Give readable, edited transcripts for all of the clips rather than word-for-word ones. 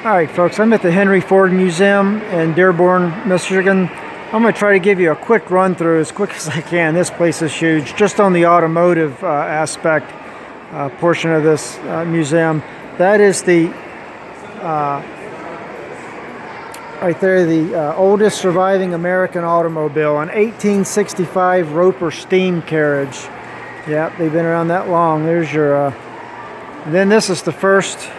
All right, folks, I'm at the Henry Ford Museum in Dearborn, Michigan. I'm going to try to give you a quick run through as quick as I can. This place is huge, just on the automotive aspect portion of this museum. That is the right there, the oldest surviving American automobile, an 1865 Roper steam carriage. Yep, they've been around that long. There's your. Then this is the first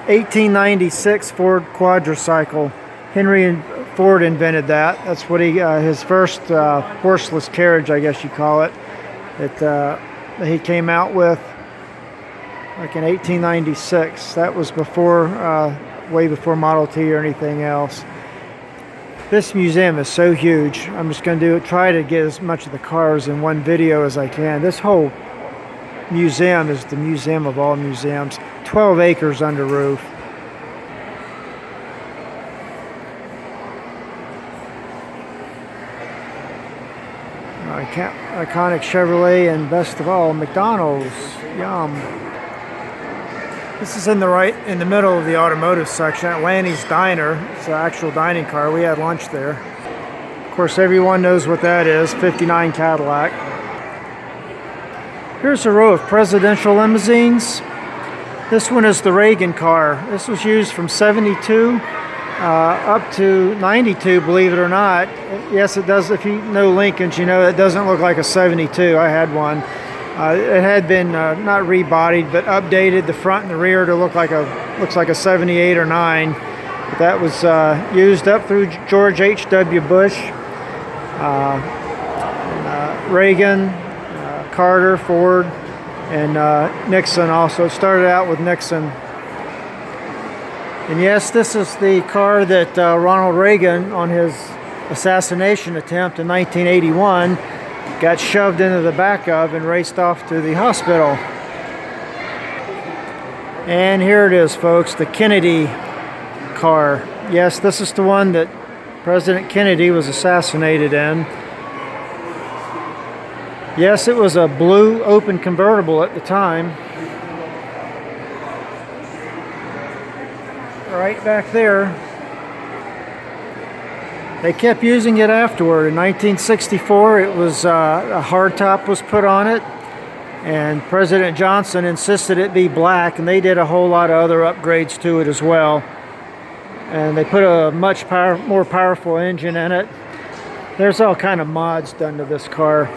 1896 Ford quadricycle. Henry Ford invented that. That's what his first horseless carriage, I guess you call it, that he came out with like in 1896. That was before, way before Model T or anything else. This museum is so huge. I'm just going to try to get as much of the cars in one video as I can. This whole museum is the museum of all museums. 12 acres under roof. Iconic Chevrolet, and best of all, McDonald's. Yum. This is in the middle of the automotive section at Lanny's Diner. It's an actual dining car. We had lunch there. Of course, everyone knows what that is. 59 Cadillac. Here's a row of presidential limousines. This one is the Reagan car. This was used from 72 up to 92, believe it or not. Yes, it does. If you know Lincolns, you know it doesn't look like a 72. I had one. It had been not rebodied, but updated the front and the rear to looks like a 78 or 9. But that was used up through George H.W. Bush, Reagan, Carter, Ford, and Nixon also. It started out with Nixon. And yes, this is the car that Ronald Reagan, on his assassination attempt in 1981, got shoved into the back of and raced off to the hospital. And here it is, folks, the Kennedy car. Yes, this is the one that President Kennedy was assassinated in. Yes, it was a blue open convertible at the time. Right back there. They kept using it afterward. In 1964, it was a hardtop was put on it, and President Johnson insisted it be black, and they did a whole lot of other upgrades to it as well. And they put a much more powerful engine in it. There's all kind of mods done to this car.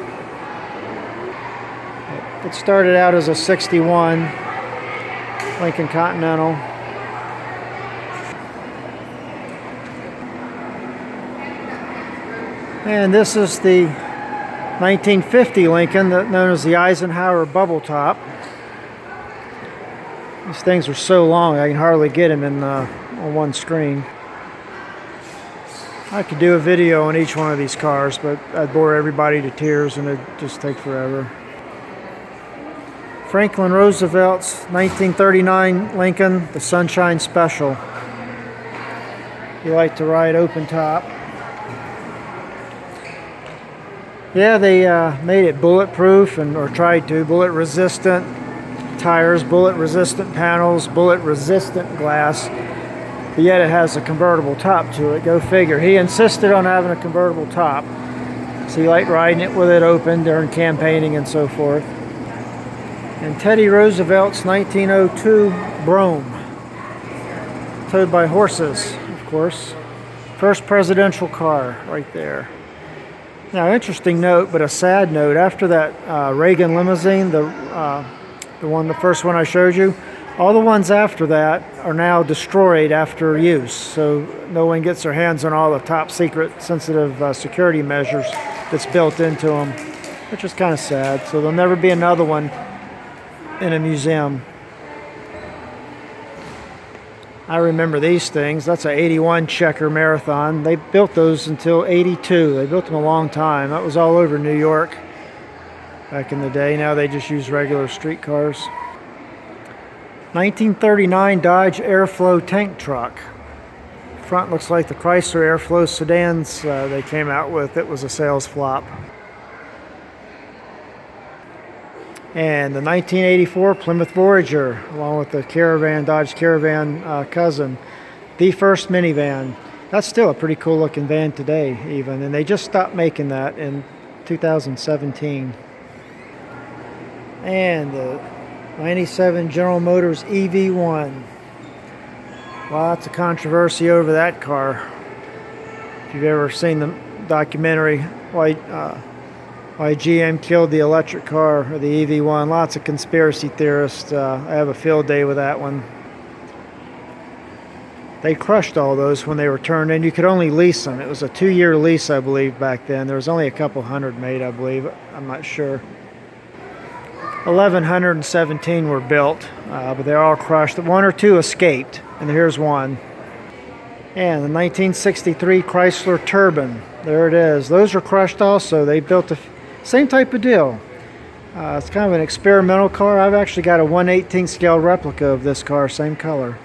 It started out as a 61 Lincoln Continental. And this is the 1950 Lincoln, known as the Eisenhower Bubble Top. These things are so long I can hardly get them on one screen. I could do a video on each one of these cars, but I'd bore everybody to tears and it'd just take forever. Franklin Roosevelt's 1939 Lincoln, the Sunshine Special. You like to ride open top. Yeah, they made it bulletproof or tried to. Bullet resistant tires, bullet resistant panels, bullet resistant glass. But yet it has a convertible top to it. Go figure. He insisted on having a convertible top. So he liked riding it with it open during campaigning and so forth. And Teddy Roosevelt's 1902 Brougham. Towed by horses, of course. First presidential car right there. Now, interesting note, but a sad note. After that Reagan limousine, the first one I showed you, all the ones after that are now destroyed after use. So no one gets their hands on all the top secret, sensitive security measures that's built into them, which is kind of sad. So there'll never be another one in a museum. I remember these things. That's an 81 Checker Marathon. They built those until 82. They built them a long time. That was all over New York back in the day. Now they just use regular street cars. 1939 Dodge Airflow tank truck. Front looks like the Chrysler Airflow sedans they came out with. It was a sales flop. And the 1984 Plymouth Voyager, along with the Dodge Caravan cousin, the first minivan. That's still a pretty cool looking van today even, and they just stopped making that in 2017. And the 97 General Motors EV1. Lots of controversy over that car. If you've ever seen the documentary, why GM killed the electric car, or the EV1. Lots of conspiracy theorists. I have a field day with that one. They crushed all those when they were turned in. You could only lease them. It was a 2-year lease, I believe, back then. There was only a couple hundred made, I believe. I'm not sure. 1,117 were built, but they're all crushed. One or two escaped, and here's one. And the 1963 Chrysler Turbine. There it is. Those are crushed also. They built the same type of deal. It's kind of an experimental car. I've actually got a 1/18 scale replica of this car, same color.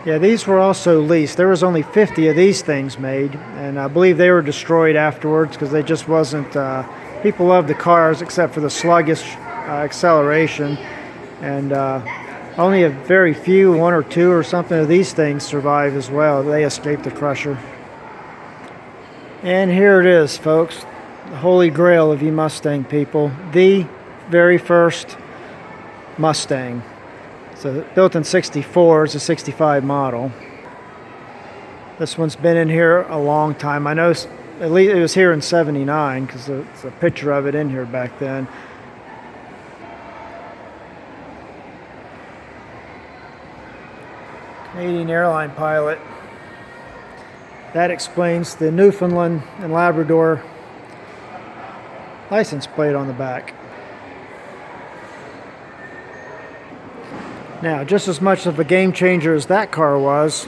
Yeah, these were also leased. There was only 50 of these things made, and I believe they were destroyed afterwards because they just wasn't, people loved the cars except for the sluggish acceleration, and only a very few, one or two or something of these things survive as well. They escaped the crusher. And here it is, folks, the holy grail of you Mustang people, the very first Mustang. So built in '64, it's a '65 model. This one's been in here a long time. I know at least it was here in '79 because there's a picture of it in here back then. Canadian airline pilot. That explains the Newfoundland and Labrador license plate on the back. Now, just as much of a game changer as that car was,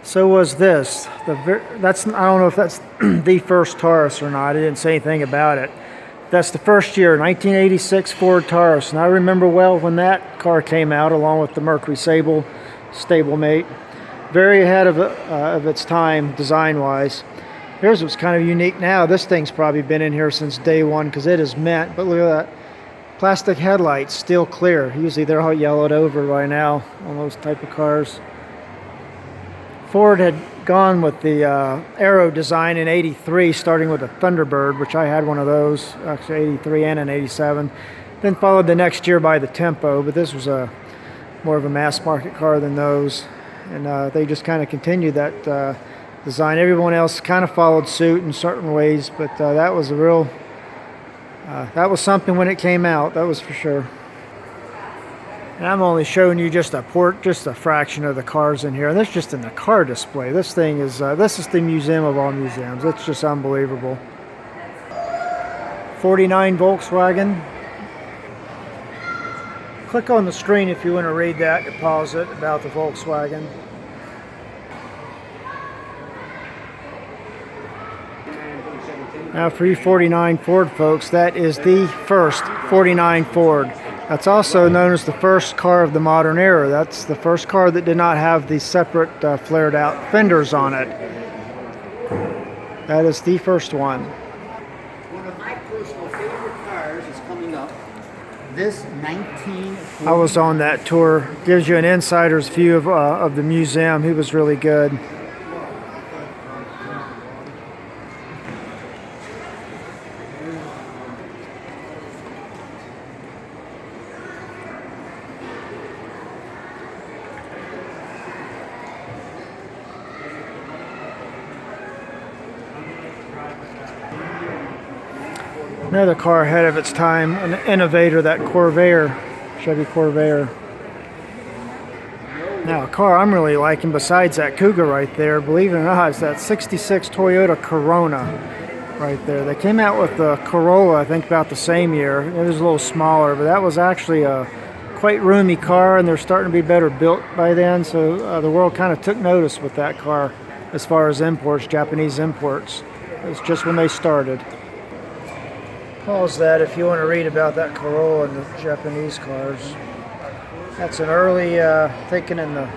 so was this. I don't know if that's the first Taurus or not. I didn't say anything about it. That's the first year, 1986 Ford Taurus. And I remember well when that car came out, along with the Mercury Sable stablemate. Very ahead of its time, design-wise. Here's what's kind of unique now. This thing's probably been in here since day one because it is mint. But look at that. Plastic headlights, still clear. Usually they're all yellowed over by now on those type of cars. Ford had gone with the Aero design in '83, starting with a Thunderbird, which I had one of those, actually '83 and in '87. Then followed the next year by the Tempo, but this was more of a mass market car than those. And they just kind of continued that design. Everyone else kind of followed suit in certain ways, but that was a real... that was something when it came out, that was for sure. And I'm only showing you just a fraction of the cars in here. And that's just in the car display. This thing is, this is the museum of all museums. It's just unbelievable. 49 Volkswagen. Click on the screen if you want to read that, to pause it, about the Volkswagen. Now for you 49 Ford folks, that is the first 49 Ford. That's also known as the first car of the modern era. That's the first car that did not have the separate flared out fenders on it. That is the first one. One of my personal favorite cars is coming up. This 1940. I was on that tour. Gives you an insider's view of the museum. It was really good. Another car ahead of its time, an innovator, that Corvair, Chevy Corvair. Now a car I'm really liking besides that Cougar right there, believe it or not, is that 66 Toyota Corona right there. They came out with the Corolla, I think about the same year. It was a little smaller, but that was actually a quite roomy car, and they're starting to be better built by then, so the world kind of took notice with that car as far as imports, Japanese imports. It was just when they started. Pause that if you want to read about that Corolla and the Japanese cars. That's an early, taken in the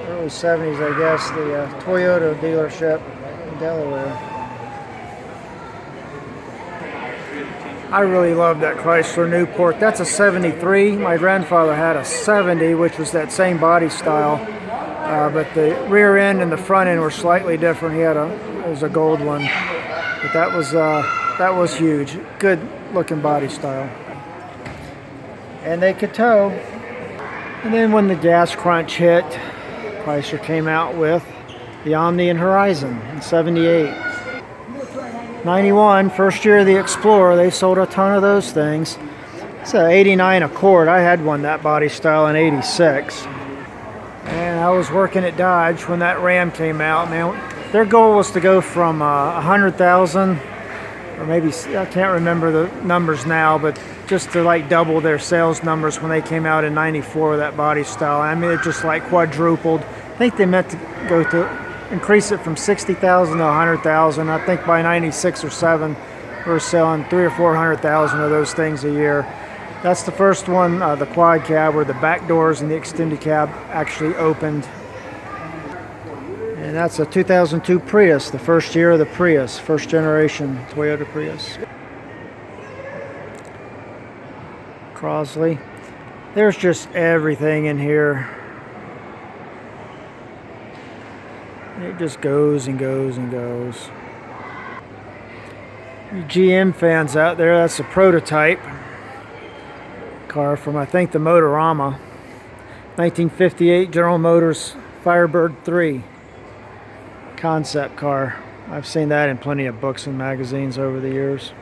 early 70s, I guess, the Toyota dealership in Delaware. I really love that Chrysler Newport. That's a 73. My grandfather had a 70, which was that same body style. But the rear end and the front end were slightly different. It was a gold one. But that was huge. Good looking body style. And they could tow. And then when the gas crunch hit, Chrysler came out with the Omni and Horizon in 78. 91, first year of the Explorer, they sold a ton of those things. It's an 89 Accord. I had one that body style in 86. And I was working at Dodge when that Ram came out. Man, their goal was to go from 100,000, or maybe, I can't remember the numbers now, but just to like double their sales numbers when they came out in 94 with that body style. I mean, it just like quadrupled. I think they meant to go to increase it from 60,000 to 100,000. I think by 96 or 7, we were selling 300,000 or 400,000 of those things a year. That's the first one, the quad cab, where the back doors and the extended cab actually opened. And that's a 2002 Prius, the first year of the Prius, first generation Toyota Prius. Crosley. There's just everything in here. It just goes and goes and goes. You GM fans out there, that's a prototype car from, I think, the Motorama. 1958 General Motors Firebird 3 concept car. I've seen that in plenty of books and magazines over the years.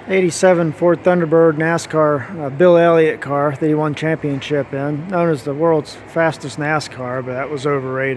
87 Ford Thunderbird NASCAR Bill Elliott car that he won championship in, known as the world's fastest NASCAR, but that was overrated.